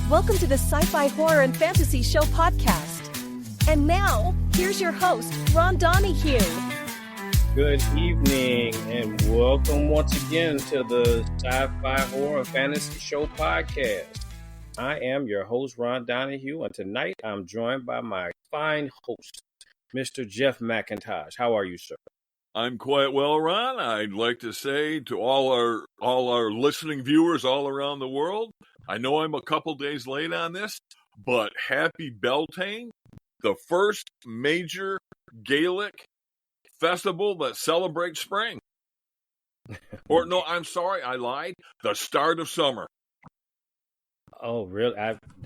Welcome to the Sci-Fi Horror and Fantasy Show podcast. And now, here's your host, Ron Donahue. Good evening, and welcome once again to the Sci-Fi Horror and Fantasy Show podcast. I am your host, Ron Donahue, and tonight I'm joined by my fine host, Mr. Jeff McIntosh. How are you, sir? I'm quite well, Ron. I'd like to say to all our listening viewers all around the world, I know I'm a couple days late on this, but happy Beltane, the first major Gaelic festival that celebrates spring. Or no, I'm sorry, I lied. The start of summer. Oh, really?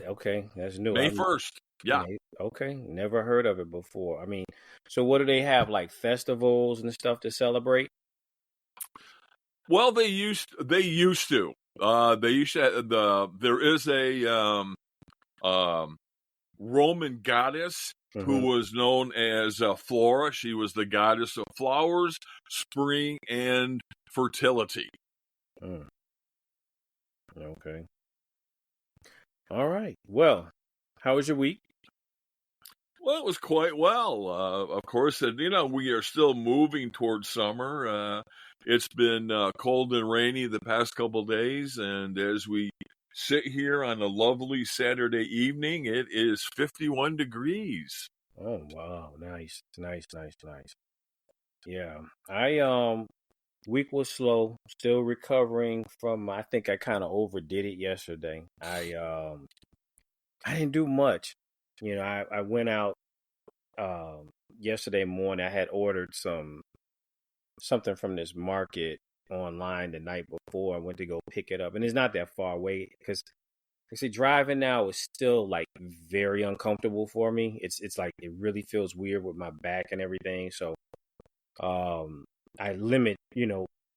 Okay, that's new. May 1st. Yeah. Okay, never heard of it before. I mean, so what do they have, like festivals and stuff to celebrate? Well, they used to. There is a Roman goddess who was known as Flora. She was the goddess of flowers, spring, and fertility. Okay. All right. Well, how was your week? Well, it was quite well. Of course, and we are still moving towards summer. It's been cold and rainy the past couple days, and as we sit here on a lovely Saturday evening, it is 51 degrees. Oh, wow. Nice. Yeah. Week was slow, still recovering from, I think I kind of overdid it yesterday. I didn't do much. I went out yesterday morning. I had ordered something from this market online the night before. I went to go pick it up, and it's not that far away because driving now is still like very uncomfortable for me. It's like it really feels weird with my back and everything. So I limit,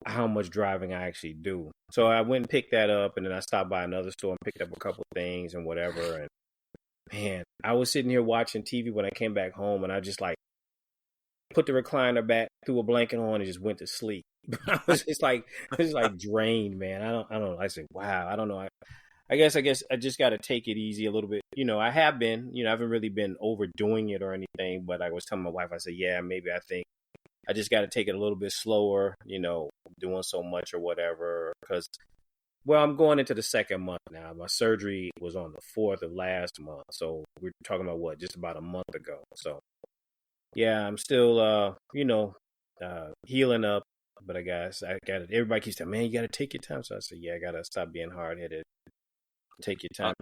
how much driving I actually do. So I went and picked that up, and then I stopped by another store and picked up a couple of things and whatever. And man, I was sitting here watching TV when I came back home, and I just like put the recliner back, threw a blanket on, and just went to sleep. I was just like drained, man. I don't. I said, wow. I don't know. I guess I just got to take it easy a little bit. I have been. I haven't really been overdoing it or anything. But I was telling my wife, I said, yeah, maybe I think I just got to take it a little bit slower. Doing so much or whatever. Because I'm going into the second month now. My surgery was on the 4th of last month, so we're talking about just about a month ago. So yeah, I'm still healing up. But I guess I got it. Everybody keeps saying, man, you got to take your time. So I said, yeah, I got to stop being hard-headed. Take your time.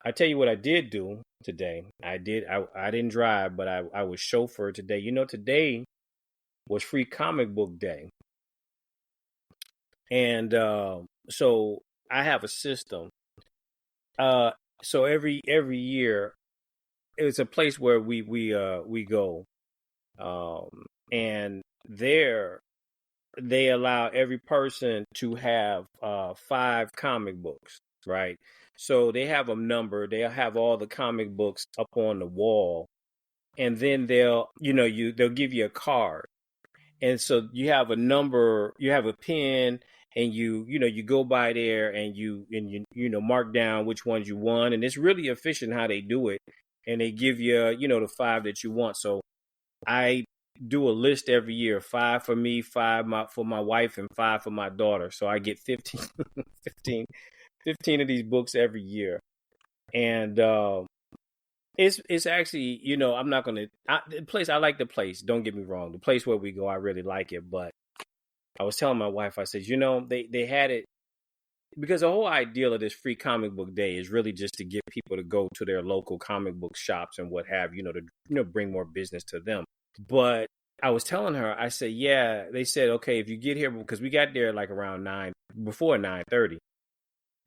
I tell you what I did do today. I didn't drive, but I was chauffeur today. Today was Free Comic Book Day. And so I have a system. So every year, it's a place where we go. And there they allow every person to have 5 comic books, right? So they have them numbered. They'll have all the comic books up on the wall, and then they'll give you a card, and so you have a number, you have a pen, and you go by there and you mark down which ones you won, and it's really efficient how they do it, and they give you the 5 that you want. So I do a list every year, 5 for me, 5 for my wife, and 5 for my daughter. So I get 15 of these books every year. And it's actually, I'm not going to, the place, I like the place. Don't get me wrong. The place where we go, I really like it. But I was telling my wife, I said, they had it because the whole ideal of this Free Comic Book Day is really just to get people to go to their local comic book shops and what have you, to bring more business to them. But I was telling her, I said, yeah, they said, okay, if you get here, because we got there like around before 9:30.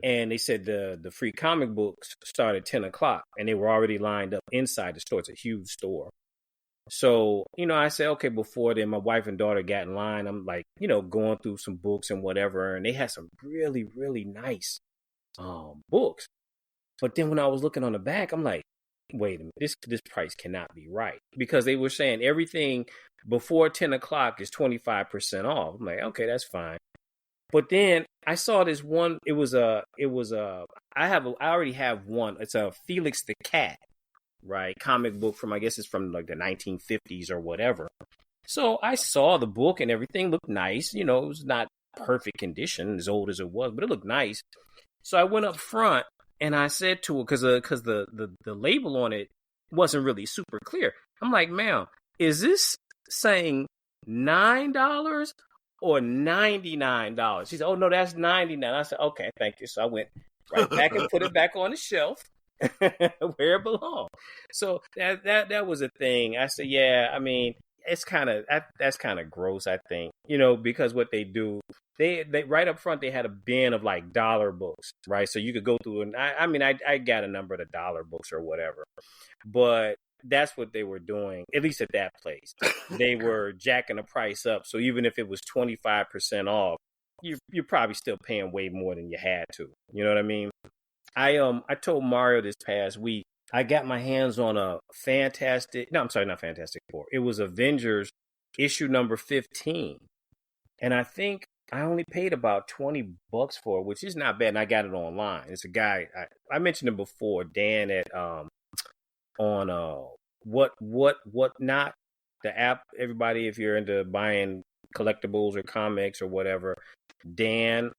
And they said the free comic books start at 10 o'clock and they were already lined up inside the store. It's a huge store. So, I said, okay, before then, my wife and daughter got in line. I'm like, going through some books and whatever. And they had some really, really nice books. But then when I was looking on the back, I'm like, wait a minute, this price cannot be right. Because they were saying everything before 10 o'clock is 25% off. I'm like, okay, that's fine. But then I saw this one. I already have one. It's a Felix the Cat, right? Comic book from, I guess it's from like the 1950s or whatever. So I saw the book and everything looked nice. It was not perfect condition, as old as it was, but it looked nice. So I went up front and I said to her, because the label on it wasn't really super clear. I'm like, ma'am, is this saying $9 or $99? She said, oh no, that's $99. I said, okay, thank you. So I went right back and put it back on the shelf where it belonged. So that was a thing. I said, yeah, I mean, that's kind of gross, I think, because what they do, they right up front, they had a bin of like dollar books, right? So you could go through, and I got a number of the dollar books or whatever, but that's what they were doing, at least at that place. They were jacking the price up. So even if it was 25% off, you're probably still paying way more than you had to. You know what I mean? I told Mario this past week, I got my hands on a not Fantastic Four. It was Avengers issue number 15. And I think I only paid about $20 for it, which is not bad. And I got it online. It's a guy, I mentioned him before, Dan at on Whatnot, the app. Everybody, if you're into buying collectibles or comics or whatever, Dan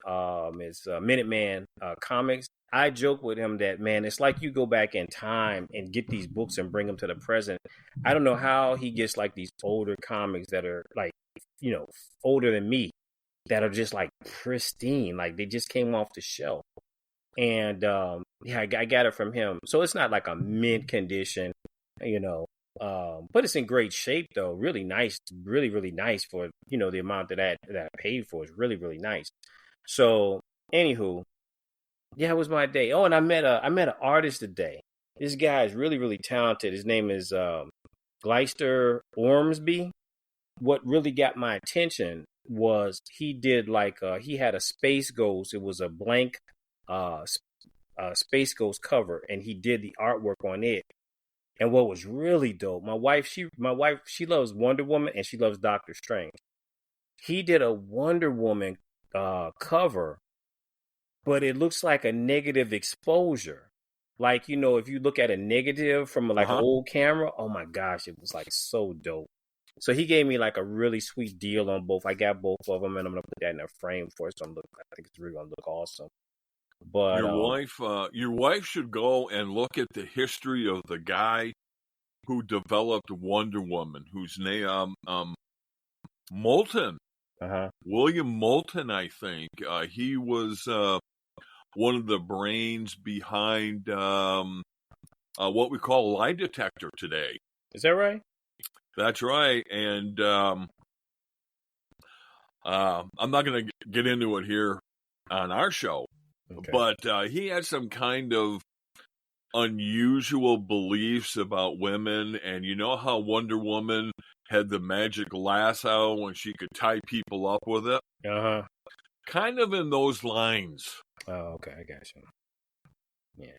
is Minuteman Comics. I joke with him that, man, it's like you go back in time and get these books and bring them to the present. I don't know how he gets like these older comics that are like, older than me, that are just like pristine, like they just came off the shelf. And I got it from him. So it's not like a mint condition, but it's in great shape though. Really nice, really, really nice for, the amount that I paid for is really, really nice. So anywho, yeah, it was my day. Oh, and I met an artist today. This guy is really, really talented. His name is Gleister Ormsby. What really got my attention was he did he had a Space Ghost. It was a blank Space Ghost cover, and he did the artwork on it. And what was really dope, my wife, she loves Wonder Woman and she loves Doctor Strange. He did a Wonder Woman cover, but it looks like a negative exposure. Like, if you look at a negative from an old camera, oh my gosh, it was like so dope. So he gave me like a really sweet deal on both. I got both of them, and I'm gonna put that in a frame for it. So I think it's really gonna look awesome. But your wife should go and look at the history of the guy who developed Wonder Woman, whose name Moulton. William Moulton, I think. He was one of the brains behind what we call a lie detector today. Is that right? That's right. And I'm not going to get into it here on our show, okay, but he had some kind of unusual beliefs about women. And you know how Wonder Woman had the magic lasso when she could tie people up with it? Kind of in those lines. Oh, okay. I got you. Yeah.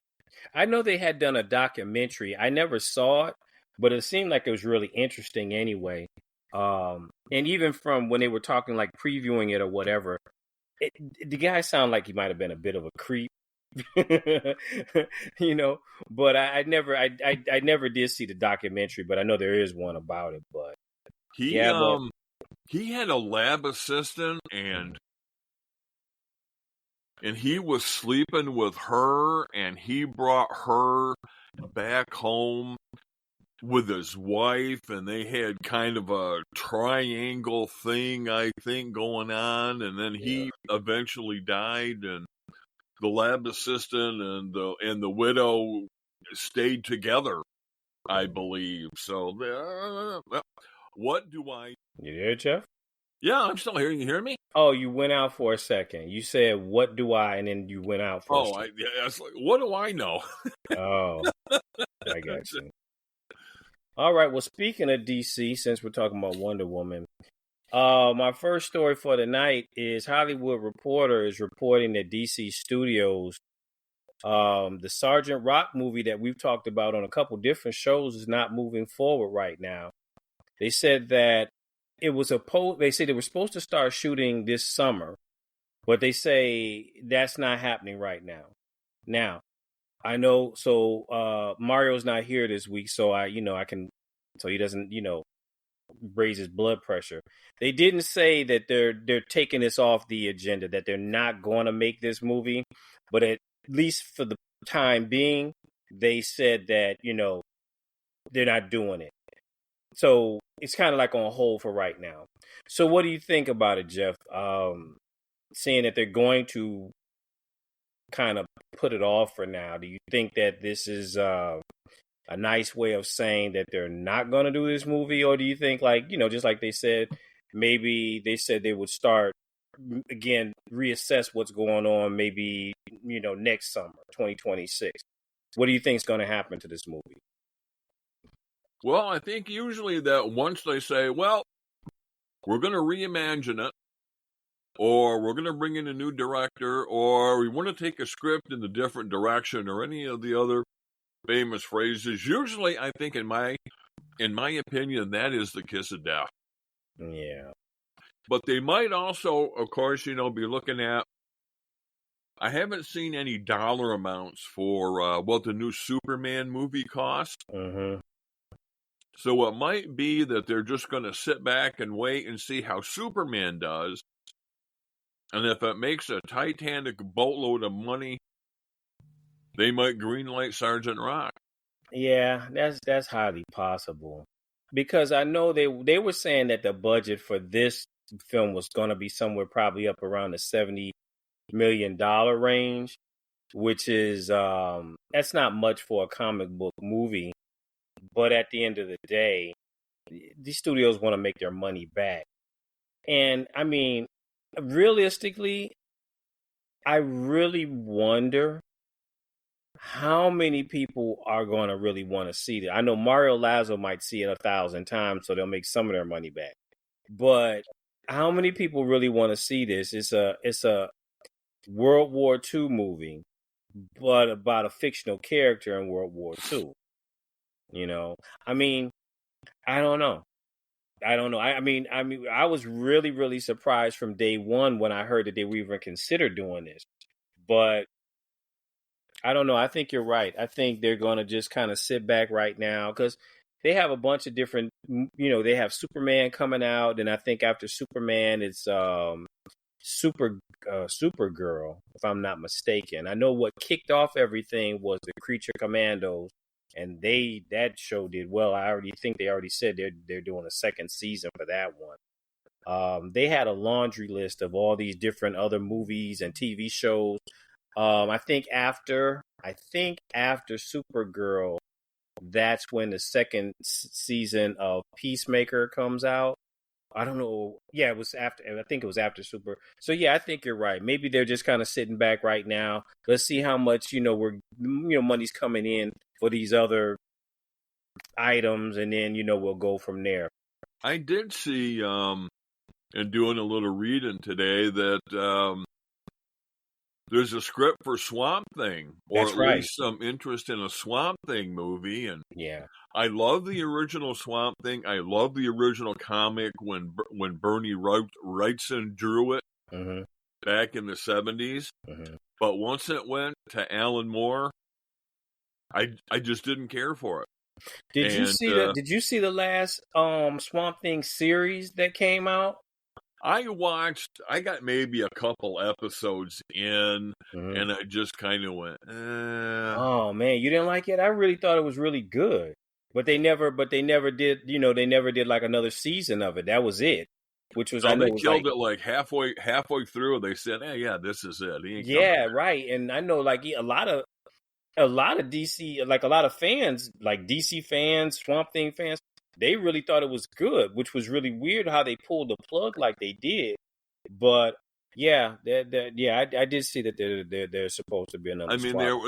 I know they had done a documentary. I never saw it, but it seemed like it was really interesting anyway. And even from when they were talking, like previewing it or whatever, the guy sounded like he might have been a bit of a creep, but I never did see the documentary, but I know there is one about it. But he had a lab assistant, and he was sleeping with her, and he brought her back home with his wife, and they had kind of a triangle thing, I think, going on, and then he eventually died, and the lab assistant and the widow stayed together, I believe. So, what do I... You there, Jeff? Yeah, I'm still here. You hear me? Oh, you went out for a second. You said, what do I? And then you went out for a second. What do I know? Oh, I got you. All right. Well, speaking of DC, since we're talking about Wonder Woman, my first story for the night is Hollywood Reporter is reporting that DC Studios, the Sergeant Rock movie that we've talked about on a couple different shows, is not moving forward right now. They said that they said they were supposed to start shooting this summer, But they say that's not happening right now. Now, I know, so Mario's not here this week, so I can, so he doesn't, raise his blood pressure. They didn't say that they're taking this off the agenda, that they're not going to make this movie, but at least for the time being, they said that, they're not doing it. So it's kind of like on hold for right now. So what do you think about it, Jeff? Seeing that they're going to kind of put it off for now, do you think that this is a nice way of saying that they're not going to do this movie? Or do you think, like, just like they said, maybe they said they would start, again, reassess what's going on maybe, next summer, 2026. What do you think is going to happen to this movie? Well, I think usually that once they say, well, we're going to reimagine it, or we're going to bring in a new director, or we want to take a script in a different direction, or any of the other famous phrases, usually I think in my opinion, that is the kiss of death. Yeah. But they might also, of course, be looking at, I haven't seen any dollar amounts for what the new Superman movie cost. Mm-hmm. So it might be that they're just going to sit back and wait and see how Superman does. And if it makes a titanic boatload of money, they might greenlight Sergeant Rock. Yeah, that's highly possible. Because I know they were saying that the budget for this film was going to be somewhere probably up around the $70 million range, which is that's not much for a comic book movie. But at the end of the day, these studios want to make their money back. And I mean, realistically, I really wonder how many people are going to really want to see it. I know Mario Lazo might see it 1,000 times, so they'll make some of their money back. But how many people really want to see this? It's a World War II movie, but about a fictional character in World War II. I mean, I don't know. I mean, I was really, really surprised from day one when I heard that they were even considered doing this. But I don't know. I think you're right. I think they're going to just kind of sit back right now because they have a bunch of different, they have Superman coming out. And I think after Superman, it's Supergirl, if I'm not mistaken. I know what kicked off everything was the Creature Commandos. And that show did well. I think they already said they're doing a second season for that one. They had a laundry list of all these different other movies and TV shows. I think after Supergirl, that's when the second season of Peacemaker comes out. I don't know. Yeah, it was after. I think it was after Super. So yeah, I think you're right. Maybe they're just kind of sitting back right now. Let's see how much money's coming in for these other items, and then we'll go from there. I did see, in doing a little reading today, that there's a script for Swamp Thing, or That's at right. least some interest in a Swamp Thing movie. And Yeah, I love the original Swamp Thing. I love the original comic when Bernie Wrightson drew it back in the 70s. But once it went to Alan Moore, I just didn't care for it. Did you see the last Swamp Thing series that came out? I got maybe a couple episodes in, and I just kind of went, Oh man, you didn't like it? I really thought it was really good. But they never did, they never did like another season of it. That was it. Which was, no, I know, they killed it like halfway through. They said, "Hey, yeah, this is it." Yeah, right. And I know, like, a lot of DC, like a lot of fans, like DC fans, Swamp Thing fans, they really thought it was good, which was really weird how they pulled the plug like they did. But yeah, I did see that they're supposed to be another. I mean, there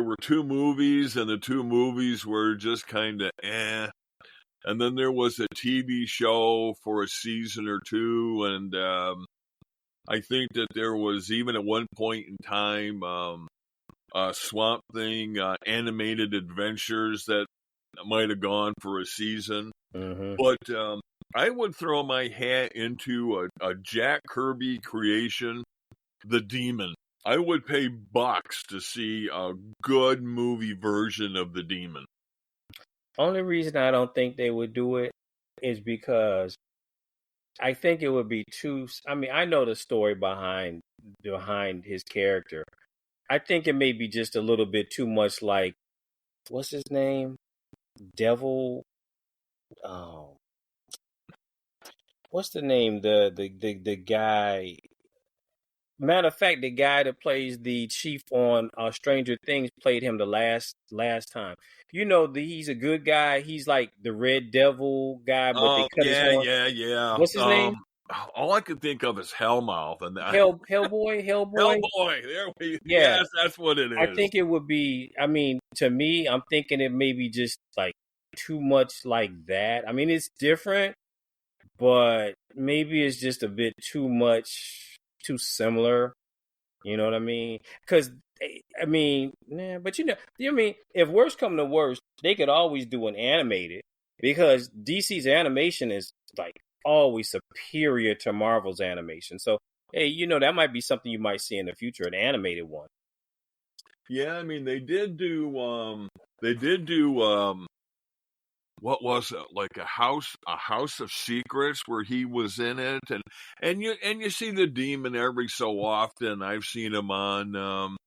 were two movies, and the two movies were just kind of eh. And then there was a TV show for a season or two, and I think that there was even at one point in time Swamp Thing animated adventures that might have gone for a season. But I would throw my hat into a Jack Kirby creation, The Demon. I would pay bucks to see a good movie version of The Demon. Only reason I don't think they would do it is because I think it would be too. I mean, I know the story behind his character. I think it may be just a little bit too much like, what's his name? Devil. Oh, what's the name? The guy. Matter of fact, the guy that plays the chief on Stranger Things played him the last time. You know, he's a good guy. He's like the Red Devil guy, but they Oh, cut his horn. yeah. What's his name? All I could think of is Hellmouth, and Hellboy. Hellboy. There we. Yeah, Yes, that's what it I is. think it would be. I mean, to me, I'm thinking it may be just like too much like that. I mean, it's different, but maybe it's just a bit too much, too similar. You know what I mean? Because I mean, but I mean, if worst come to worst, they could always do an animated because DC's animation is like always superior to Marvel's animation. So hey, that might be something you might see in the future, an animated one. Yeah, I mean they did do what was it, like a house of secrets where he was in it, and you see the Demon every so often. I've seen him on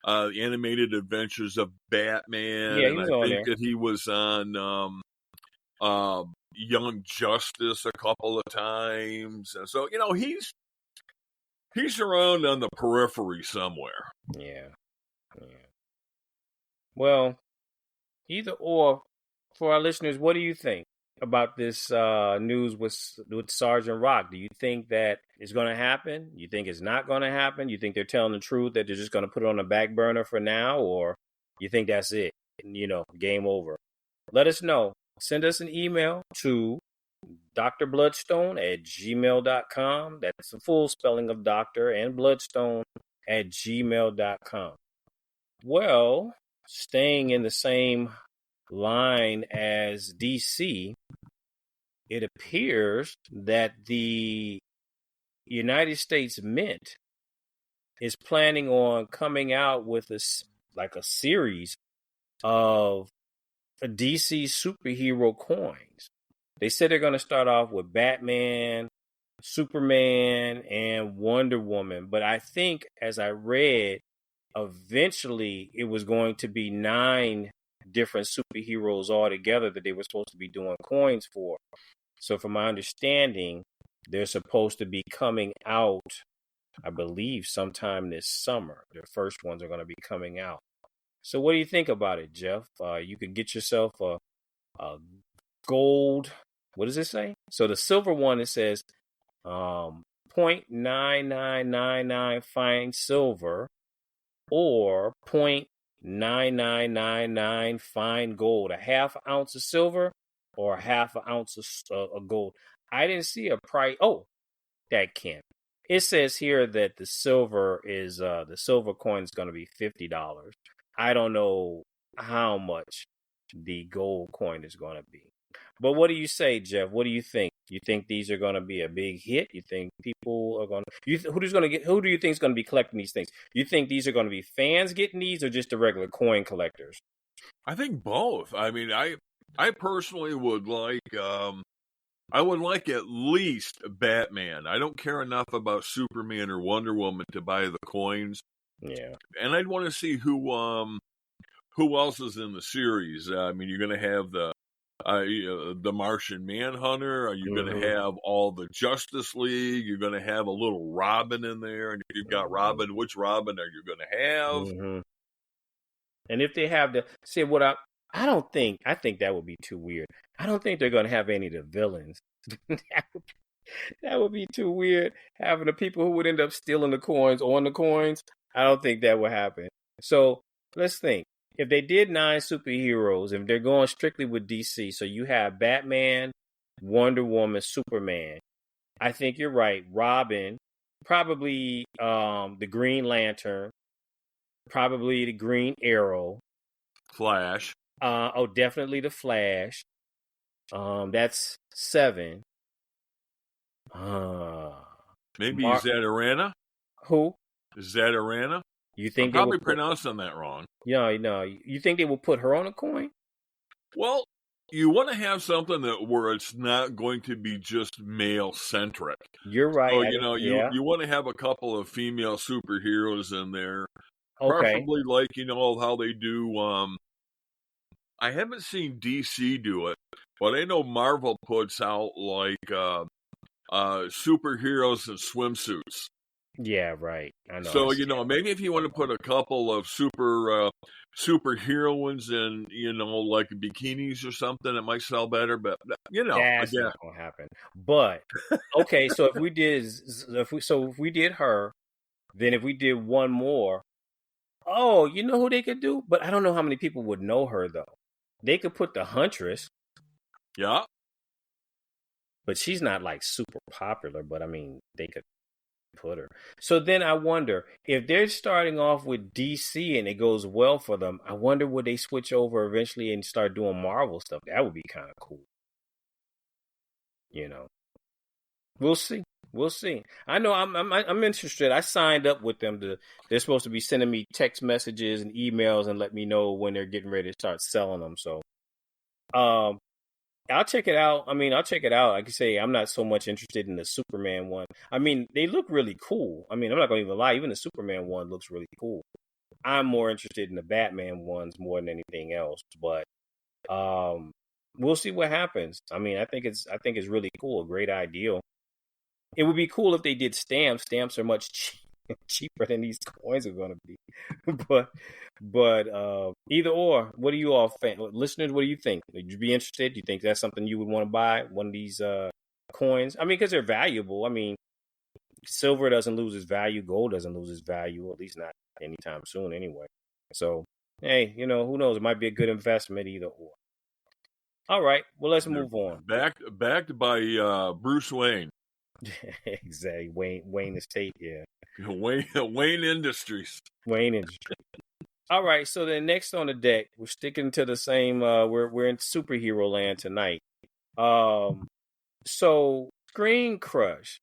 animated adventures of Batman, Yeah, he and I was on think there. that he was on Young Justice a couple of times. And so he's around on the periphery somewhere. Yeah. Well, either or, for our listeners, what do you think about this news with Sergeant Rock? Do you think that it's going to happen? You think it's not going to happen? You think they're telling the truth, that they're just going to put it on the back burner for now, or you think that's it? Game over. Let us know. Send us an email to drbloodstone@gmail.com. That's the full spelling of doctor and bloodstone @gmail.com. Well, staying in the same line as DC, it appears that the United States Mint is planning on coming out with a series of DC superhero coins. They said they're going to start off with Batman, Superman, and Wonder Woman. But I think, as I read, eventually it was going to be 9 different superheroes altogether that they were supposed to be doing coins for. So from my understanding, they're supposed to be coming out, I believe, sometime this summer. The first ones are going to be coming out. So what do you think about it, Jeff? You could get yourself a gold. What does it say? So the silver one, it says 0.9999 fine silver, or 0.9999 fine gold, a half ounce of silver or a half an ounce of gold. I didn't see a price. Oh, that can't. It says here that the silver coin is going to be $50. I don't know how much the gold coin is going to be. But what do you say, Jeff? What do you think? You think these are going to be a big hit? You think people are going to? Who do you think is going to be collecting these things? You think these are going to be fans getting these, or just the regular coin collectors? I think both. I mean, I personally would like I would like at least Batman. I don't care enough about Superman or Wonder Woman to buy the coins. Yeah. And I'd want to see who else is in the series. I mean, you're going to have the Martian Manhunter. Are you going to have all the Justice League? You're going to have a little Robin in there. And if you've got Robin, which Robin are you going to have? And if they have I think that would be too weird. I don't think they're going to have any of the villains. That would be too weird. Having the people who would end up stealing the coins on the coins. I don't think that would happen. So let's think. If they did 9 superheroes, if they're going strictly with DC, so you have Batman, Wonder Woman, Superman. I think you're right. Robin, probably the Green Lantern, probably the Green Arrow, Flash. definitely the Flash. That's 7. Maybe Mar- Zatarana? who? Zatarana? You I'm think they will probably put? pronouncing that wrong. Yeah, no. You think they will put her on a coin? Well, you want to have something where it's not going to be just male centric. You're right. So, I didn't. Yeah. you want to have a couple of female superheroes in there. Okay. Preferably like, how they do, I haven't seen DC do it, but I know Marvel puts out like, superheroes in swimsuits. Yeah. Right. I know. So, maybe if you want to put a couple of superheroines in, like bikinis or something, it might sell better, but That's again, not gonna happen. But okay, so if we did, if we did her, then if we did one more, oh, you know who they could do? But I don't know how many people would know her though. They could put the Huntress, yeah. but she's not like super popular. But I mean, they could put her. So then I wonder if they're starting off with DC and it goes well for them. I wonder would they switch over eventually and start doing Marvel stuff? That would be kind of cool. We'll see. We'll see. I know I'm interested. I signed up with them they're supposed to be sending me text messages and emails and let me know when they're getting ready to start selling them. So, I'll check it out. I mean, I'll check it out. Like I say, I'm not so much interested in the Superman one. I mean, they look really cool. I mean, I'm not going to even lie. Even the Superman one looks really cool. I'm more interested in the Batman ones more than anything else. But we'll see what happens. I mean, I think it's really cool. A great idea. It would be cool if they did stamps. Stamps are much cheaper than these coins are going to be. but either or, what do you all listeners? What do you think? Would you be interested? Do you think that's something you would want to buy? One of these coins? I mean, because they're valuable. I mean, silver doesn't lose its value. Gold doesn't lose its value. At least not anytime soon, anyway. So, hey, who knows? It might be a good investment either or. All right. Well, let's move on. Backed by Bruce Wayne. Exactly. Wayne Estate, yeah. Wayne Industries. Wayne Industries. All right, so then next on the deck, we're sticking to the same we're in superhero land tonight. So Screen Crush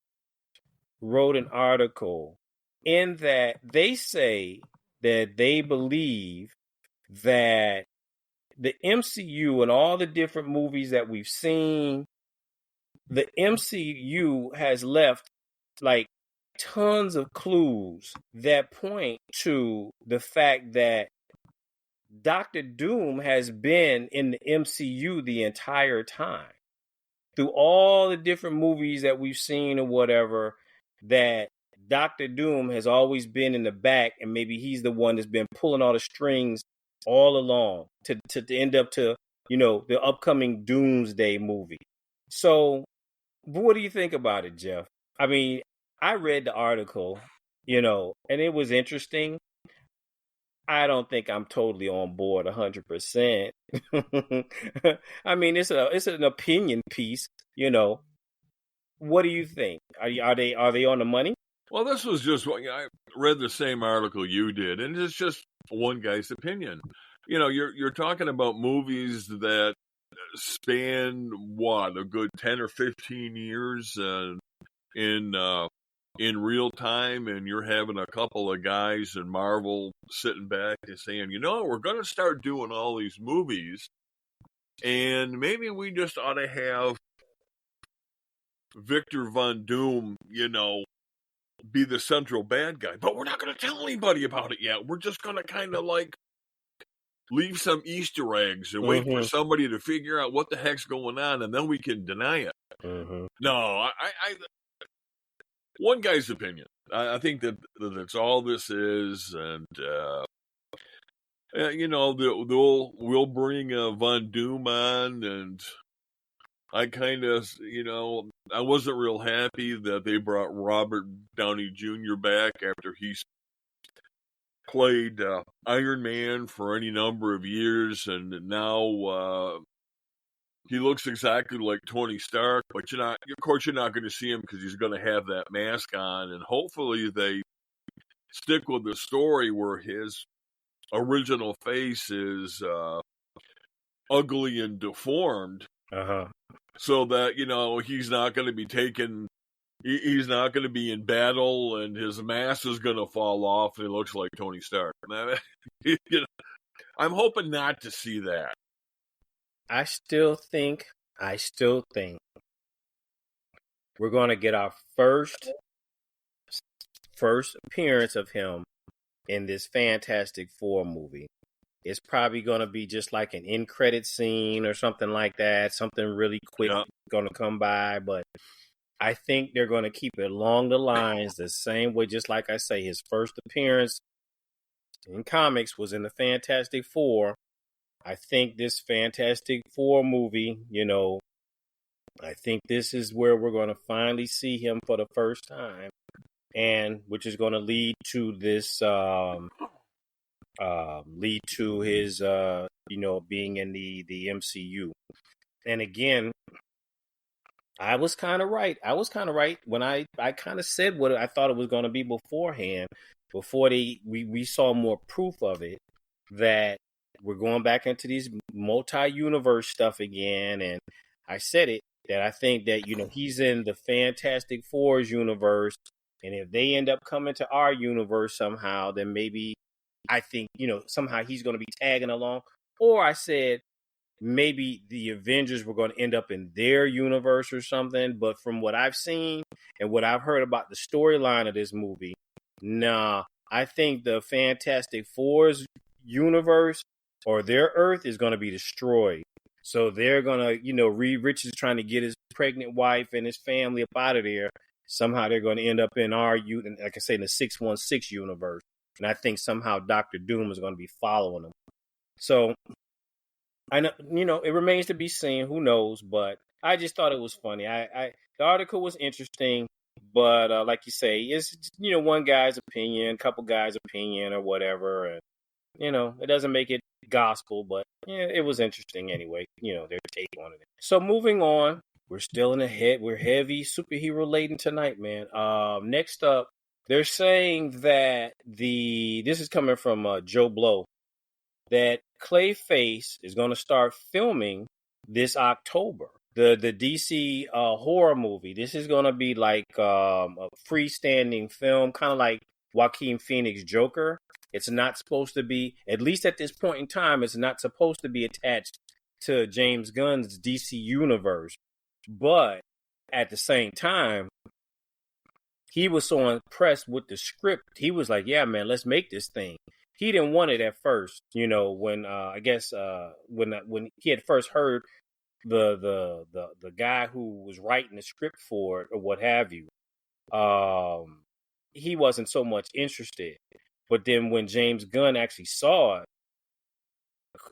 wrote an article in that they say that they believe that the MCU and all the different movies that we've seen, the MCU has left like tons of clues that point to the fact that Doctor Doom has been in the MCU the entire time. Through all the different movies that we've seen or whatever, that Doctor Doom has always been in the back, and maybe he's the one that's been pulling all the strings all along to end up to, the upcoming Doomsday movie. So, what do you think about it, Jeff? I mean, I read the article, and it was interesting. I don't think I'm totally on board 100%. I mean, it's an opinion piece, What do you think? Are they on the money? Well, this was just I read the same article you did, and it's just one guy's opinion. You're talking about movies that span a good 10 or 15 years in real time, and you're having a couple of guys in Marvel sitting back and saying, we're going to start doing all these movies, and maybe we just ought to have Victor Von Doom, be the central bad guy, but we're not going to tell anybody about it yet. We're just going to kind of like leave some Easter eggs and wait for somebody to figure out what the heck's going on, and then we can deny it. No, I one guy's opinion. I think that's all this is, and we'll bring Von Doom on, and I kind of, I wasn't real happy that they brought Robert Downey Jr. back after he's played Iron Man for any number of years, and now he looks exactly like Tony Stark, but of course you're not going to see him because he's going to have that mask on, and hopefully they stick with the story where his original face is ugly and deformed, so that he's not going to be taken He's not going to be in battle, and his mask is going to fall off, and he looks like Tony Stark. You know, I'm hoping not to see that. I still think we're going to get our first appearance of him in this Fantastic Four movie. It's probably going to be just like an end credit scene or something like that. Something really quick going to come by, but I think they're going to keep it along the lines the same way. Just like I say, his first appearance in comics was in the Fantastic Four. I think this Fantastic Four movie, I think this is where we're going to finally see him for the first time, and which is going to lead to this, lead to his, being in the MCU. And again, I was kind of right. When I kind of said what I thought it was going to be beforehand, before we saw more proof of it, that we're going back into these multi-universe stuff again. And I said it, that I think that, he's in the Fantastic Four's universe. And if they end up coming to our universe somehow, then maybe I think, somehow he's going to be tagging along. Or I said, maybe the Avengers were going to end up in their universe or something. But from what I've seen and what I've heard about the storyline of this movie, nah, I think the Fantastic Four's universe or their Earth is going to be destroyed. So they're going to, Reed Richards is trying to get his pregnant wife and his family up out of there. Somehow they're going to end up in our, like I say, in the 616 universe. And I think somehow Dr. Doom is going to be following them. So I know, it remains to be seen. Who knows? But I just thought it was funny. The article was interesting, but like you say, it's one guy's opinion, couple guys' opinion, or whatever, and it doesn't make it gospel, but yeah, it was interesting anyway. Their take on it. So moving on, we're still in the head. We're heavy superhero laden tonight, man. Next up, they're saying that this is coming from Joe Blow, that Clayface is going to start filming this October. The DC horror movie. This is going to be like a freestanding film, kind of like Joaquin Phoenix Joker. It's not supposed to be, at least at this point in time, it's not supposed to be attached to James Gunn's DC universe. But at the same time, he was so impressed with the script. He was like, yeah, man, let's make this thing. He didn't want it at first, when when he had first heard the guy who was writing the script for it or what have you, he wasn't so much interested. But then when James Gunn actually saw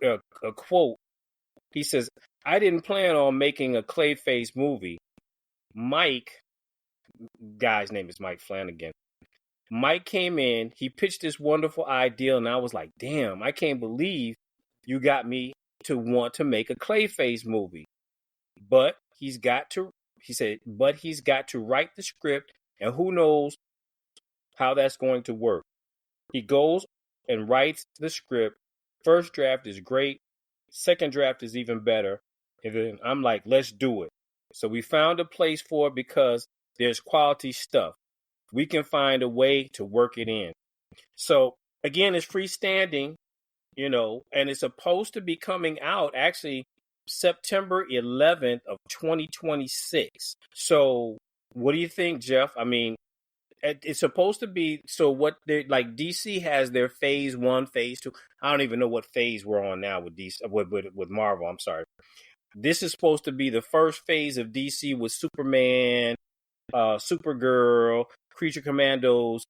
it, a quote, he says, "I didn't plan on making a Clayface movie. Mike, guy's name is Mike Flanagan. Mike came in, he pitched this wonderful idea, and I was like, damn, I can't believe you got me to want to make a Clayface movie. But he's got to write the script, and who knows how that's going to work. He goes and writes the script. First draft is great. Second draft is even better. And then I'm like, let's do it. So we found a place for it because there's quality stuff. We can find a way to work it in. So again, it's freestanding, and it's supposed to be coming out actually September 11th of 2026. So what do you think, Jeff? I mean, it's supposed to be, so what they like, DC has their phase 1, phase 2. I don't even know what phase we're on now with DC, with Marvel. I'm sorry. This is supposed to be the first phase of DC with Superman, Supergirl, Creature Commandos.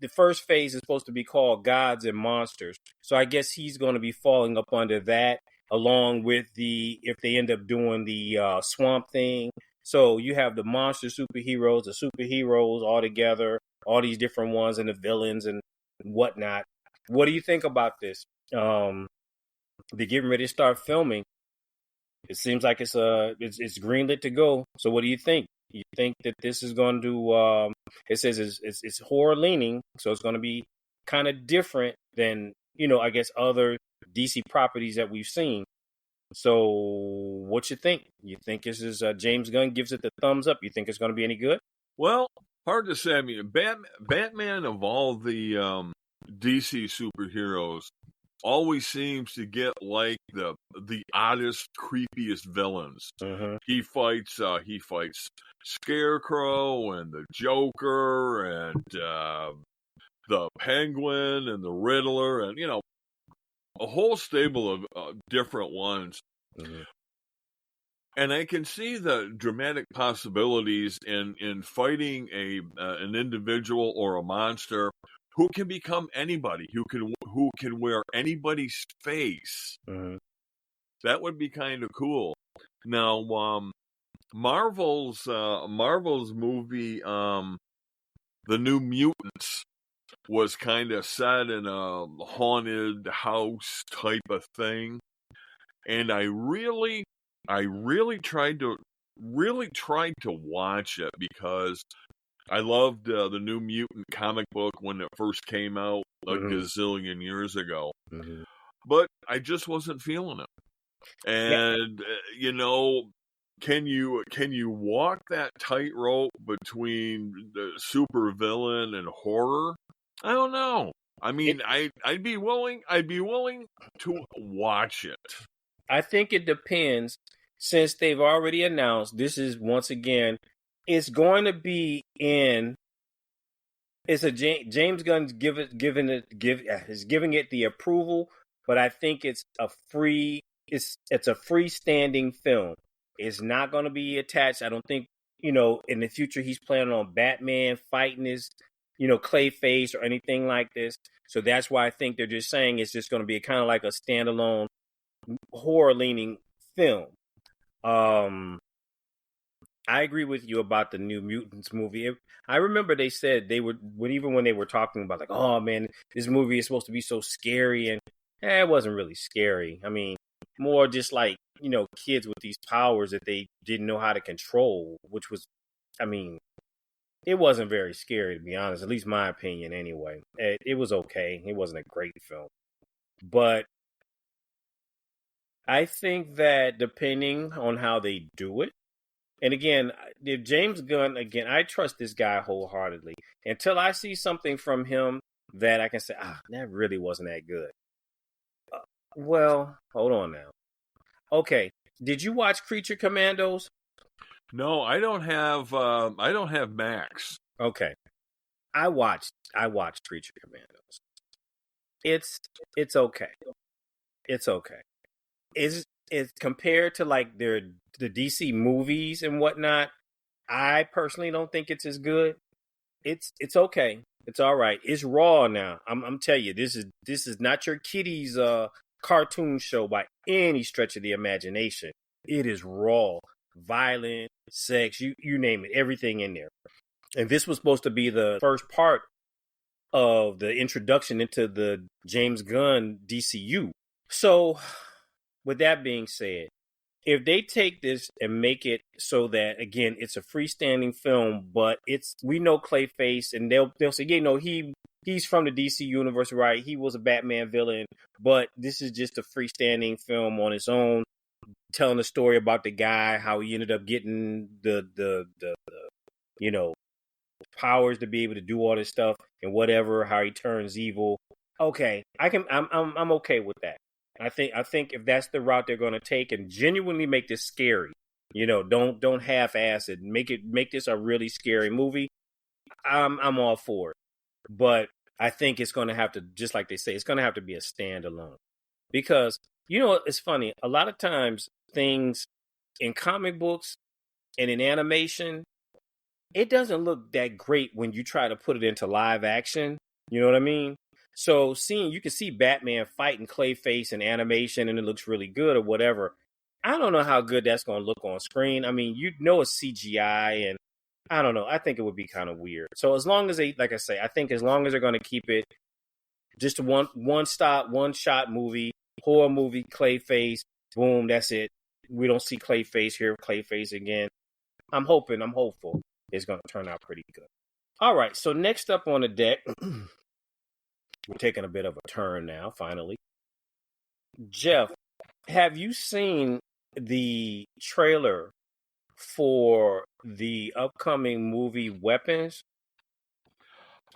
The first phase is supposed to be called Gods and Monsters. So I guess he's going to be falling up under that, along with if they end up doing the Swamp Thing. So you have the monster superheroes, the superheroes all together, all these different ones, and the villains and whatnot. What do you think about this? They're getting ready to start filming. It seems like it's greenlit to go. So what do you think? You think that this is going to? It says it's horror leaning, so it's going to be kind of different than I guess other DC properties that we've seen. So what you think? You think this is James Gunn gives it the thumbs up? You think it's going to be any good? Well, hard to say. I mean, Batman of all the DC superheroes always seems to get like the oddest, creepiest villains. Mm-hmm. He fights Scarecrow and the Joker and the Penguin and the Riddler and a whole stable of different ones. Mm-hmm. And I can see the dramatic possibilities in fighting an individual or a monster who can become anybody, who can wear anybody's face. Mm-hmm. That would be kind of cool. Now, Marvel's movie, The New Mutants, was kind of set in a haunted house type of thing, and I really tried to watch it because I loved the New Mutant comic book when it first came out a gazillion years ago. Mm-hmm. But I just wasn't feeling it. And can you walk that tightrope between the supervillain and horror? I don't know. I mean, I'd be willing to watch it. I think it depends, since they've already announced this is, once again, it's going to be in. It's a James Gunn's giving it the approval, but I think it's a freestanding film. It's not going to be attached. I don't think in the future he's planning on Batman fighting his Clayface or anything like this. So that's why I think they're just saying it's just going to be kind of like a standalone horror leaning film. I agree with you about the New Mutants movie. I remember they said when they were talking about like, oh man, this movie is supposed to be so scary, and it wasn't really scary. I mean, more just like kids with these powers that they didn't know how to control, which was, I mean, it wasn't very scary, to be honest. At least my opinion, anyway. It was okay. It wasn't a great film, but I think that depending on how they do it, and again, if James Gunn, again, I trust this guy wholeheartedly. Until I see something from him that I can say, that really wasn't that good. Well, hold on now. Okay, did you watch Creature Commandos? No, I don't have Max. Okay, I watched Creature Commandos. It's okay. It's okay. It's compared to like the DC movies and whatnot. I personally don't think it's as good. It's okay. It's all right. It's raw now. I'm telling you, this is not your kiddies cartoon show by any stretch of the imagination. It is raw, violent, sex, you name it, everything in there. And this was supposed to be the first part of the introduction into the James Gunn DCU. So, with that being said, if they take this and make it so that, again, it's a freestanding film, but we know Clayface, and they'll say, he's from the DC universe, right? He was a Batman villain, but this is just a freestanding film on its own, telling a story about the guy, how he ended up getting the powers to be able to do all this stuff and whatever, how he turns evil. Okay, I'm okay with that. I think if that's the route they're going to take and genuinely make this scary, don't half-ass it, make this a really scary movie, I'm all for it. But I think it's going to have to, just like they say, it's going to have to be a standalone, because it's funny. A lot of times things in comic books and in animation, it doesn't look that great when you try to put it into live action. You know what I mean? So you can see Batman fighting Clayface in animation and it looks really good or whatever. I don't know how good that's going to look on screen. I mean, it's CGI, and I don't know. I think it would be kind of weird. So as long as like I say, I think as long as they're going to keep it just a one-shot movie, horror movie, Clayface, boom, that's it. We don't see Clayface here, Clayface again. I'm hopeful it's going to turn out pretty good. All right, so next up on the deck, we're taking a bit of a turn now, finally. Jeff, have you seen the trailer for the upcoming movie Weapons?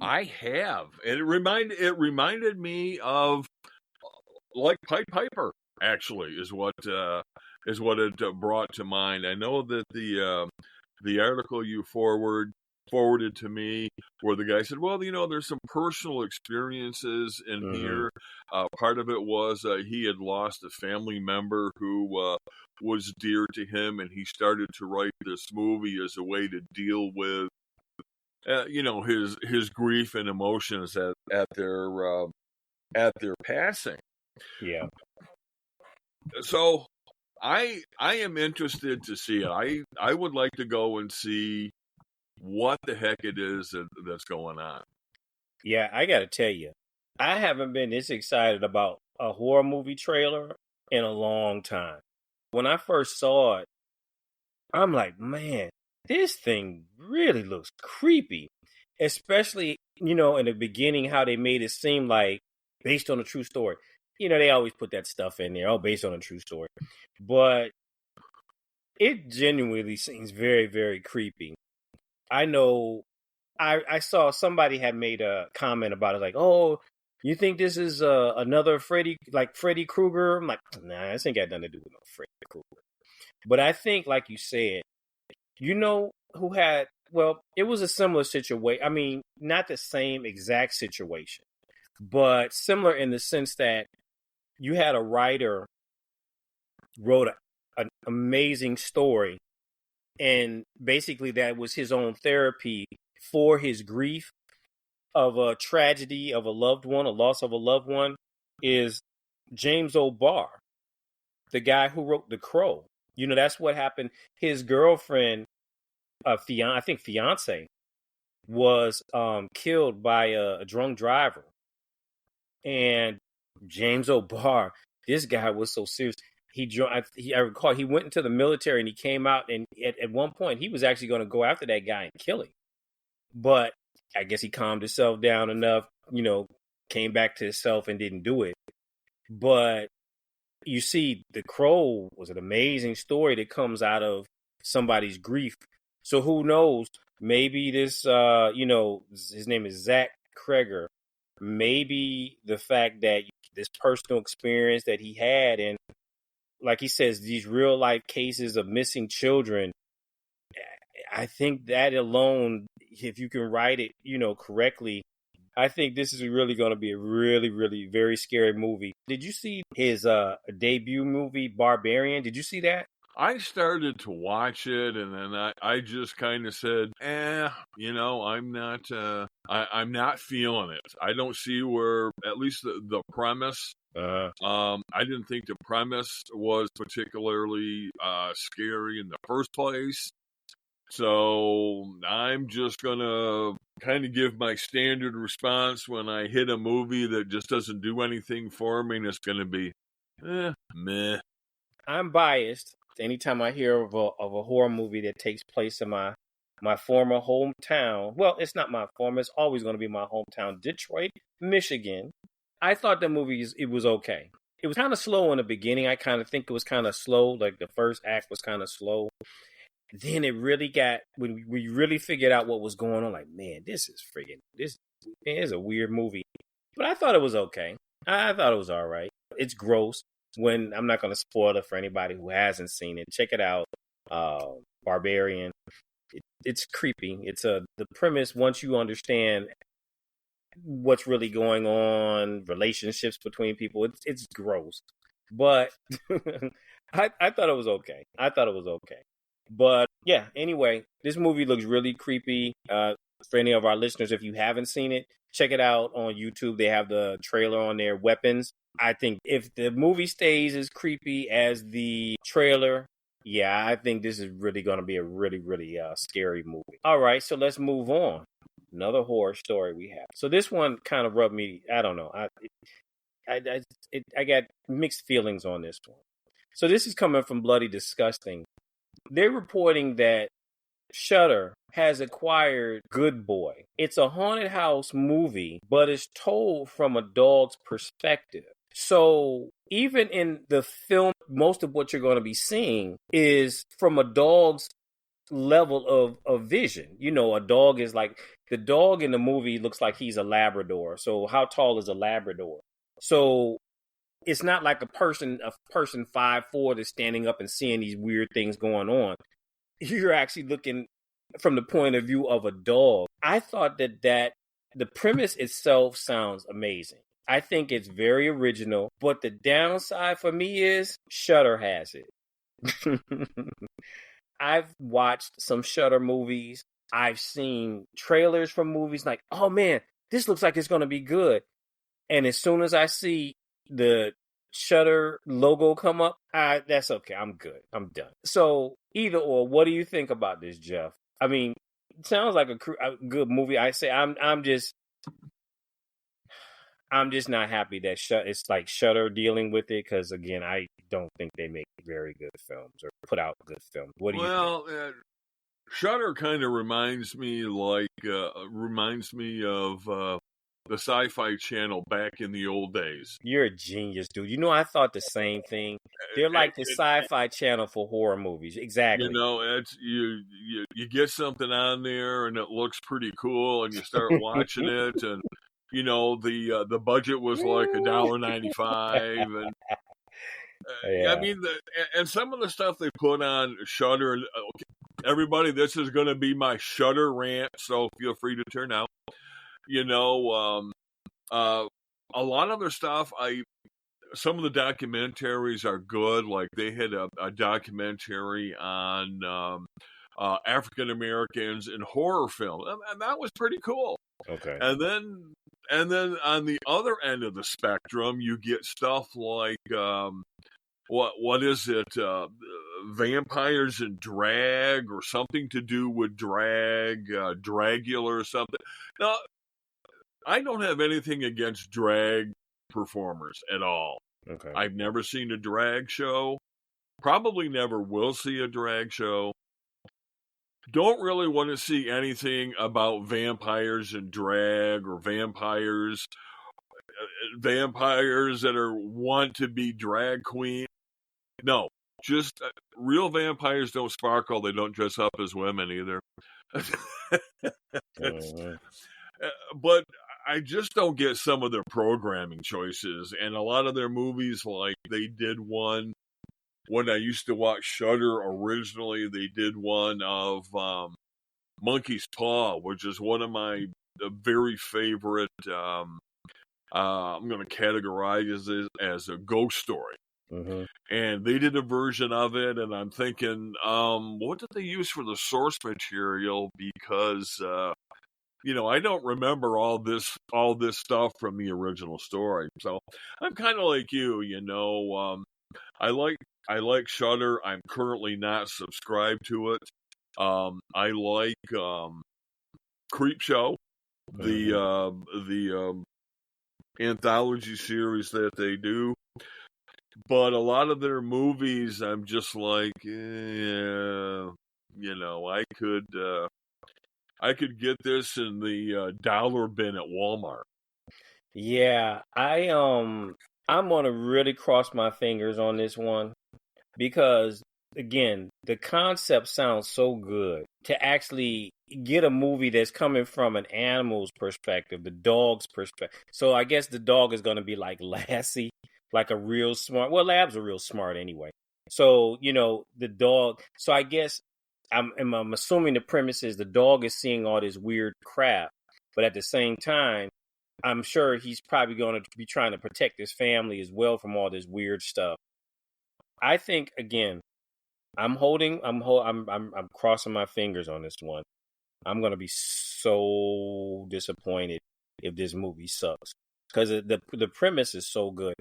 I have. And it reminded me of like Pied Piper. Actually, is what it brought to mind. I know that the article you forwarded to me, where the guy said, "Well, there's some personal experiences in here." Part of it was he had lost a family member who was dear to him, and he started to write this movie as a way to deal with his grief and emotions at their passing. Yeah. So I am interested to see it. I would like to go and see what the heck it is that's going on. Yeah, I got to tell you, I haven't been this excited about a horror movie trailer in a long time. When I first saw it, I'm like, man, this thing really looks creepy. Especially, in the beginning, how they made it seem like based on a true story. They always put that stuff in there, based on a true story. But it genuinely seems very, very creepy. I know I saw somebody had made a comment about it, like, oh, you think this is another Freddy Krueger? I'm like, nah, this ain't got nothing to do with no Freddy Krueger. But I think, like you said, who had, well, it was a similar situation. I mean, not the same exact situation, but similar in the sense that you had a writer wrote an amazing story, and basically that was his own therapy for his grief of a tragedy of a loved one, a loss of a loved one, is James O'Barr, the guy who wrote The Crow. That's what happened. His girlfriend, fiance, was killed by a drunk driver. And James O'Barr, this guy was so serious. I recall he went into the military and he came out, and at one point he was actually going to go after that guy and kill him. But I guess he calmed himself down enough, came back to himself and didn't do it. But you see, The Crow was an amazing story that comes out of somebody's grief. So who knows? Maybe this, his name is Zach Kreger. Maybe the fact that this personal experience that he had, and like he says, these real life cases of missing children, I think that alone, if you can write it, correctly, I think this is really going to be a really, really very scary movie. Did you see his debut movie, Barbarian? Did you see that? I started to watch it, and then I just kind of said, I'm not feeling it. I don't see where, at least the premise. I didn't think the premise was particularly scary in the first place. So I'm just going to kind of give my standard response when I hit a movie that just doesn't do anything for me, and it's going to be, meh. I'm biased. Anytime I hear of a horror movie that takes place in my former hometown, well, it's not my former, it's always going to be my hometown, Detroit, Michigan. I thought the movie, it was okay. It was kind of slow in the beginning. I kind of think it was kind of slow. Like the first act was kind of slow. Then it really got, when we really figured out what was going on, like, man, this is a weird movie. But I thought it was okay. I thought it was all right. It's gross. I'm not going to spoil it for anybody who hasn't seen it. Check it out. Barbarian. It's creepy. It's the premise, once you understand what's really going on, relationships between people, it's gross. But I thought it was okay. But yeah, anyway, this movie looks really creepy. For any of our listeners, if you haven't seen it, check it out on YouTube. They have the trailer on there, Weapons. I think if the movie stays as creepy as the trailer, yeah, I think this is really going to be a really, really scary movie. All right, so let's move on. Another horror story we have. So this one kind of rubbed me, I don't know. I got mixed feelings on this one. So this is coming from Bloody Disgusting. They're reporting that Shudder has acquired Good Boy. It's a haunted house movie, but it's told from a dog's perspective. So even in the film, most of what you're going to be seeing is from a dog's level of vision. You know, a dog is like, the dog in the movie looks like he's a Labrador. So how tall is a Labrador? So it's not like a person 5'4" that's standing up and seeing these weird things going on. You're actually looking from the point of view of a dog. I thought that the premise itself sounds amazing. I think it's very original, but the downside for me is Shudder has it. I've watched some Shudder movies. I've seen trailers from movies like, oh man, this looks like it's going to be good. And as soon as I see the Shudder logo come up, that's okay. I'm good. I'm done. So either or, what do you think about this, Jeff? I mean, it sounds like a good movie. I say I'm just not happy that it's like Shudder dealing with it, because again, I don't think they make very good films or put out good films. What do you think? Well, Shudder kind of reminds me of the Sci-Fi Channel back in the old days. You're a genius, dude. You know, I thought the same thing. They're like the Sci-Fi Channel for horror movies. Exactly. You know, it's you get something on there and it looks pretty cool, and you start watching it, and you know the budget was like $1.95, and Yeah. I mean, and some of the stuff they put on Shudder. Okay, everybody, this is going to be my Shudder rant, so feel free to turn out. You know, a lot of their stuff, some of the documentaries are good. Like they had a documentary on African Americans in horror film, and that was pretty cool. Okay. And then on the other end of the spectrum, you get stuff like what is it? Vampires in drag, or something to do with drag, Dragula or something. Now, I don't have anything against drag performers at all. Okay. I've never seen a drag show. Probably never will see a drag show. Don't really want to see anything about vampires and drag, or vampires that want to be drag queen. No, just real vampires don't sparkle. They don't dress up as women either. But I just don't get some of their programming choices, and a lot of their movies. Like they did one when I used to watch Shudder originally. They did one of Monkey's Paw, which is one of my very favorite. I'm going to categorize it as a ghost story. Mm-hmm. And they did a version of it, and I'm thinking, what did they use for the source material? Because I don't remember all this stuff from the original story. So I'm kind of like you. I like Shudder. I'm currently not subscribed to it. I like Creepshow, the anthology series that they do. But a lot of their movies, I'm just like, I could get this in the dollar bin at Walmart. Yeah, I'm gonna really cross my fingers on this one, because again, the concept sounds so good. To actually get a movie that's coming from an animal's perspective, the dog's perspective. So I guess the dog is gonna be like Lassie. Like a real smart. Well, labs are real smart anyway. So, the dog. So I guess I'm assuming the premise is the dog is seeing all this weird crap, but at the same time, I'm sure he's probably going to be trying to protect his family as well from all this weird stuff. I think again, I'm crossing my fingers on this one. I'm going to be so disappointed if this movie sucks, because the premise is so good.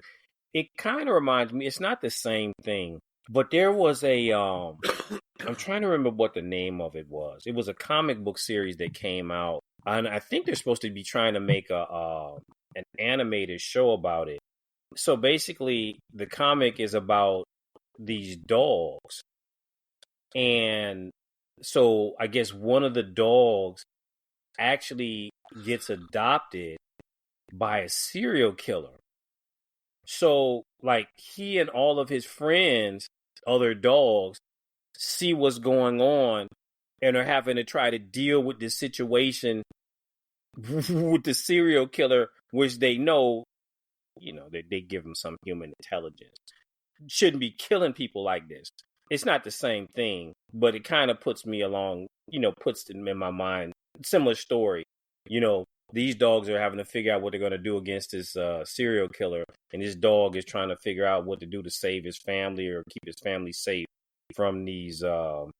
It kind of reminds me, it's not the same thing, but there was I'm trying to remember what the name of it was. It was a comic book series that came out, and I think they're supposed to be trying to make an animated show about it. So basically, the comic is about these dogs. And so I guess one of the dogs actually gets adopted by a serial killer. So, like, he and all of his friends, other dogs, see what's going on and are having to try to deal with this situation with the serial killer, which they know, they give him some human intelligence. Shouldn't be killing people like this. It's not the same thing, but it kind of puts me along, puts them in my mind. Similar story, these dogs are having to figure out what they're going to do against this serial killer, and this dog is trying to figure out what to do to save his family or keep his family safe from these the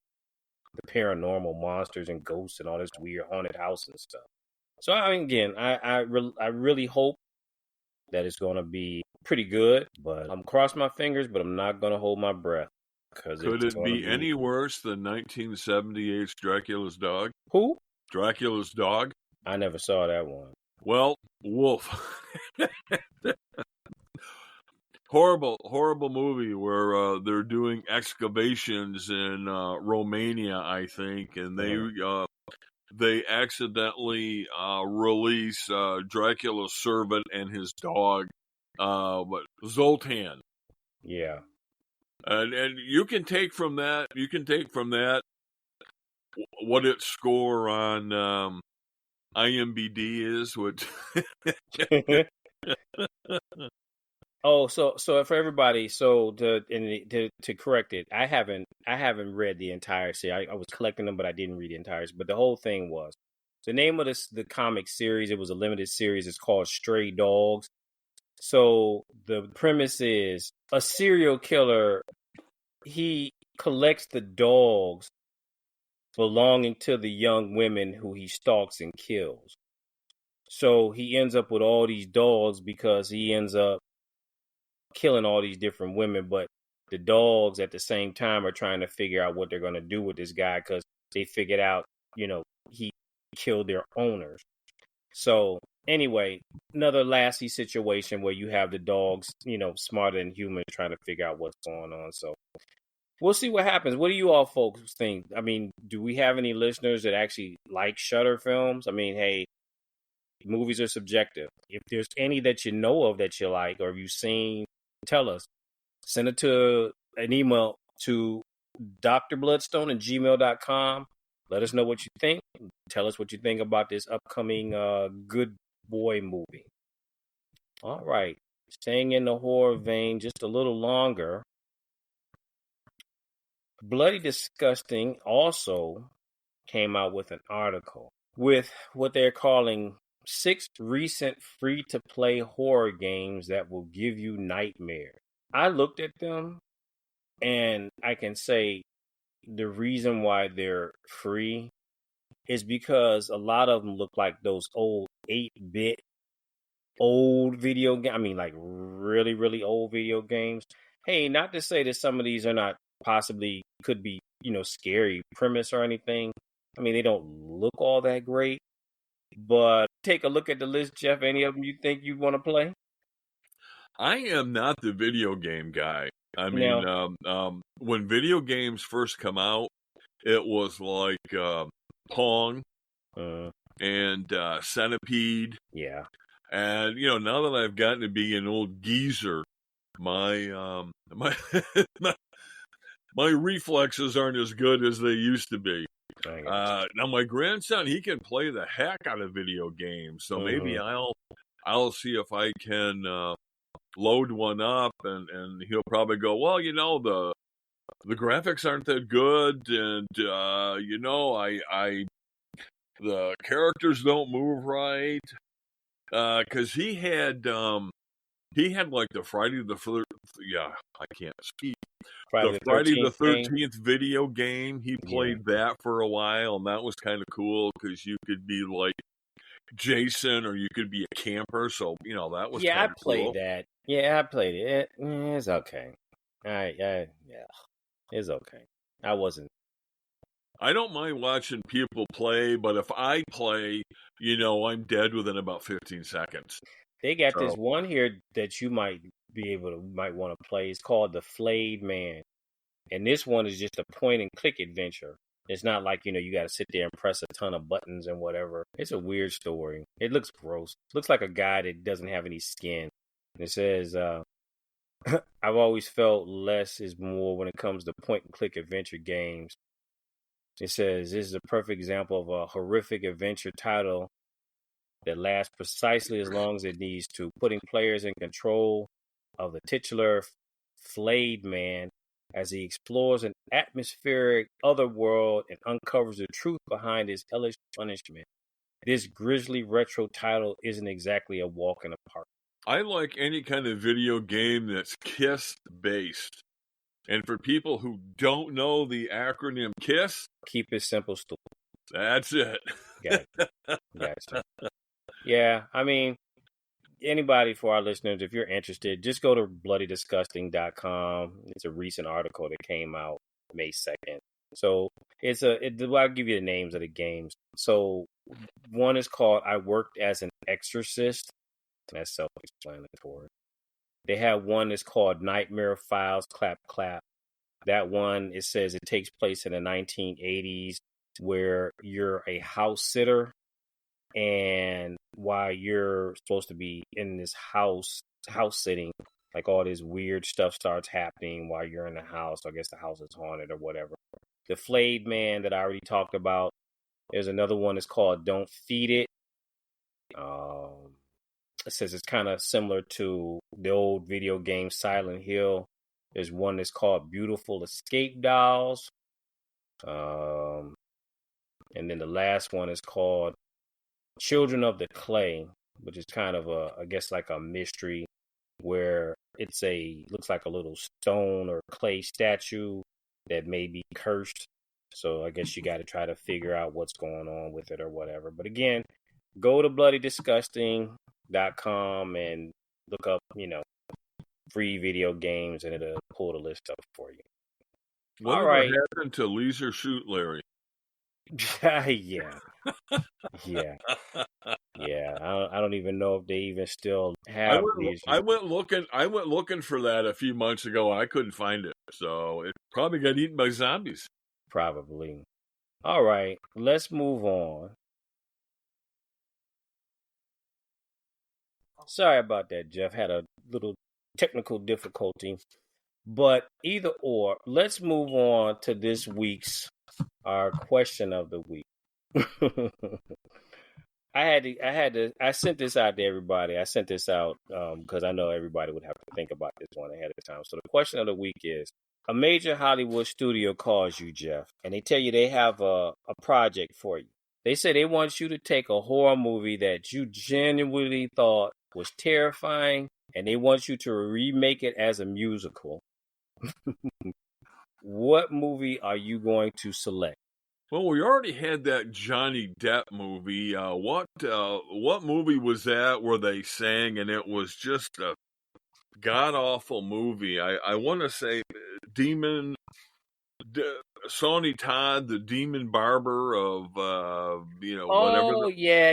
paranormal monsters and ghosts and all this weird haunted house and stuff. So I mean, again, I really hope that it's going to be pretty good, but I'm crossing my fingers, but I'm not going to hold my breath. Could it be any worse than 1978's Dracula's Dog? Who? Dracula's Dog. I never saw that one. Well, Wolf. Horrible movie where they're doing excavations in Romania, I think, and they accidentally release Dracula's servant and his dog, Zoltan. Yeah. And you can take from that what its score on IMDb is. Which Oh, so for everybody, so to correct it, I haven't read the entire series. I was collecting them, but I didn't read the entire. But the whole thing was the name of the comic series. It was a limited series. It's called Stray Dogs. So the premise is a serial killer. He collects the dogs belonging to the young women who he stalks and kills. So he ends up with all these dogs because he ends up killing all these different women, but the dogs at the same time are trying to figure out what they're going to do with this guy because they figured out, he killed their owners. So anyway, another Lassie situation where you have the dogs, smarter than humans trying to figure out what's going on. So we'll see what happens. What do you all folks think? I mean, do we have any listeners that actually like Shudder films? I mean, hey, movies are subjective. If there's any that you know of that you like or you've seen, tell us. Send it to an email to drbloodstone@gmail.com. Let us know what you think. Tell us what you think about this upcoming Good Boy movie. All right. Staying in the horror vein just a little longer. Bloody Disgusting also came out with an article with what they're calling 6 recent free-to-play horror games that will give you nightmares. I looked at them, and I can say the reason why they're free is because a lot of them look like those old 8-bit old video games. I mean, like really, really old video games. Hey, not to say that some of these are not possibly could be, scary premise or anything. I mean, they don't look all that great. But take a look at the list, Jeff. Any of them you think you'd want to play? I am not the video game guy. I mean, when video games first come out, it was like Pong and Centipede. Yeah. And now that I've gotten to be an old geezer, my my reflexes aren't as good as they used to be. Now my grandson, he can play the heck out of video games, so maybe I'll see if I can load one up, and he'll probably go, well, the graphics aren't that good, and the characters don't move right, because he had like the Friday the I can't speak. The Friday the 13th video game, he played that for a while, and that was kind of cool because you could be like Jason or you could be a camper. So, that was I played cool. that. Yeah, I played it. It's okay. Yeah, it's okay. I don't mind watching people play, but if I play, I'm dead within about 15 seconds. They got this one here that you might want to play. It's called The Flayed Man. And this one is just a point and click adventure. It's not like, you got to sit there and press a ton of buttons and whatever. It's a weird story. It looks gross. It looks like a guy that doesn't have any skin. And it says, I've always felt less is more when it comes to point and click adventure games. It says, this is a perfect example of a horrific adventure title that lasts precisely as long as it needs to, putting players in control of the titular flayed man as he explores an atmospheric otherworld and uncovers the truth behind his hellish punishment. This grisly retro title isn't exactly a walk in the park. I like any kind of video game that's KISS based. And for people who don't know the acronym KISS, keep it simple, stupid. That's it. Gotcha. Yeah, I mean, anybody, for our listeners, if you're interested, just go to bloodydisgusting.com. It's a recent article that came out May 2nd. So I'll give you the names of the games. So one is called I Worked as an Exorcist. That's self-explanatory. They have one that's called Nightmare Files Clap Clap. That one, it says it takes place in the 1980s where you're a house sitter. And while you're supposed to be in this house sitting, like all this weird stuff starts happening while you're in the house. I guess the house is haunted or whatever. The Flayed Man that I already talked about. There's another one that's called Don't Feed It. It says it's kind of similar to the old video game Silent Hill. There's one that's called Beautiful Escape Dolls. And then the last one is called Children of the Clay, which is kind of I guess like a mystery where looks like a little stone or clay statue that may be cursed. So I guess you got to try to figure out what's going on with it or whatever. But again, go to bloodydisgusting.com and look up, free video games, and it'll pull the list up for you. What happened to Leisure Suit Larry? Yeah. I don't even know if they even still have these. I went looking for that a few months ago. I couldn't find it, so it probably got eaten by zombies. Probably. All right, let's move on. Sorry about that, Jeff. Had a little technical difficulty, but either or, let's move on to this week's our question of the week. I sent this out to everybody. I sent this out because I know everybody would have to think about this one ahead of time. So the question of the week is, a major Hollywood studio calls you, Jeff, and they tell you they have a project for you. They say they want you to take a horror movie that you genuinely thought was terrifying, and they want you to remake it as a musical. What movie are you going to select? Well, we already had that Johnny Depp movie. What movie was that where they sang and it was just a god-awful movie? I want to say Sonny Todd, the Demon Barber of, whatever. Oh, yeah.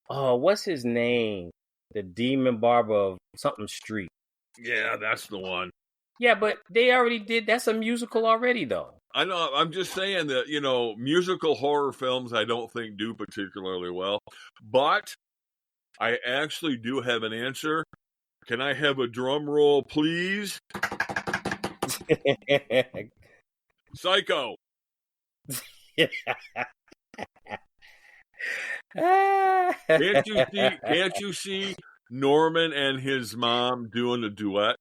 What's his name? The Demon Barber of something street. Yeah, that's the one. Yeah, but they already did. That's a musical already, though. I know. I'm just saying that, musical horror films I don't think do particularly well. But I actually do have an answer. Can I have a drum roll, please? Psycho. Can't you see Norman and his mom doing a duet?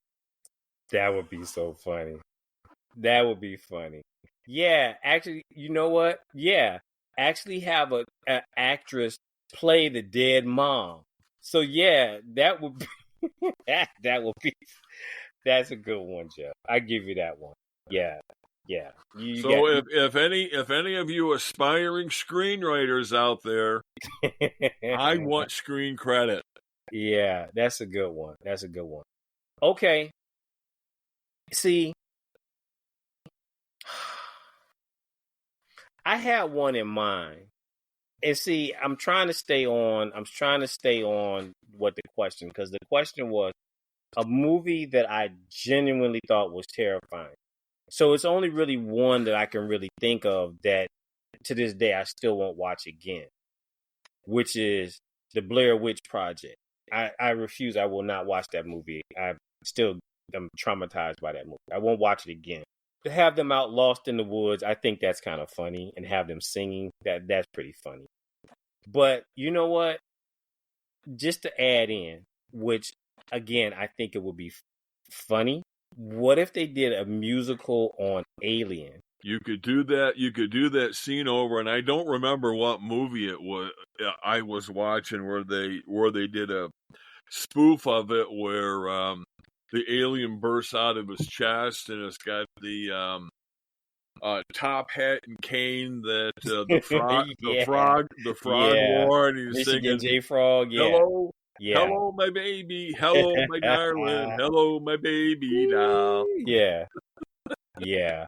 That would be so funny. That would be funny. Yeah, actually, you know what? Yeah, actually have an actress play the dead mom. So yeah, that would be that's a good one, Jeff. I give you that one. Yeah. If any of you aspiring screenwriters out there, I want screen credit. Yeah, that's a good one. Okay. See, I had one in mind. And see, I'm trying to stay on what the question, because the question was a movie that I genuinely thought was terrifying. So it's only really one that I can really think of that to this day I still won't watch again, which is the Blair Witch Project. I refuse. I will not watch that movie. I'm traumatized by that movie. I won't watch it again. to have them out lost in the woods, I think that's kind of funny, and have them singing, that's pretty funny. But you know what? Just to add in, which again, I think it would be funny. What if they did a musical on Alien? You could do that. You could do that scene over, and I don't remember what movie it was. I was watching where they did a spoof of it, where the alien bursts out of his chest, and it's got the top hat and cane that the frog wore, and he's Michigan singing J Frog. Yeah. Hello, Yeah. hello, my baby. Hello, my darling. Hello, my baby. Now. Yeah. Yeah.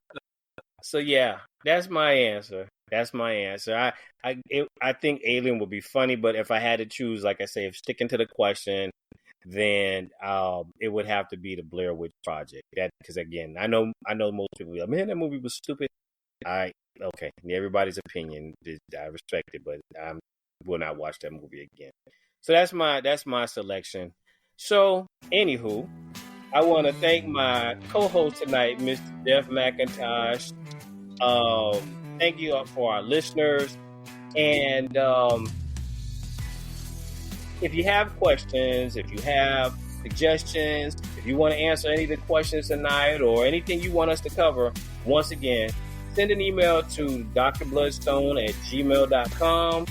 So yeah, that's my answer. That's my answer. I think Alien would be funny, but if I had to choose, like I say, if sticking to the question, then it would have to be the Blair Witch Project. That, because again, I know most people be like, man, that movie was stupid. Okay, everybody's opinion, I respect it, but I will not watch that movie again. So that's my selection. So anywho, I want to thank my co-host tonight, Mr. Jeff McIntosh. Thank you for our listeners. And if you have questions, if you have suggestions, if you want to answer any of the questions tonight or anything you want us to cover, once again, send an email to drbloodstone@gmail.com.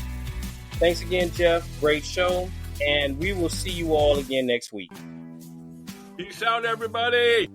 Thanks again, Jeff. Great show. And we will see you all again next week. Peace out, everybody.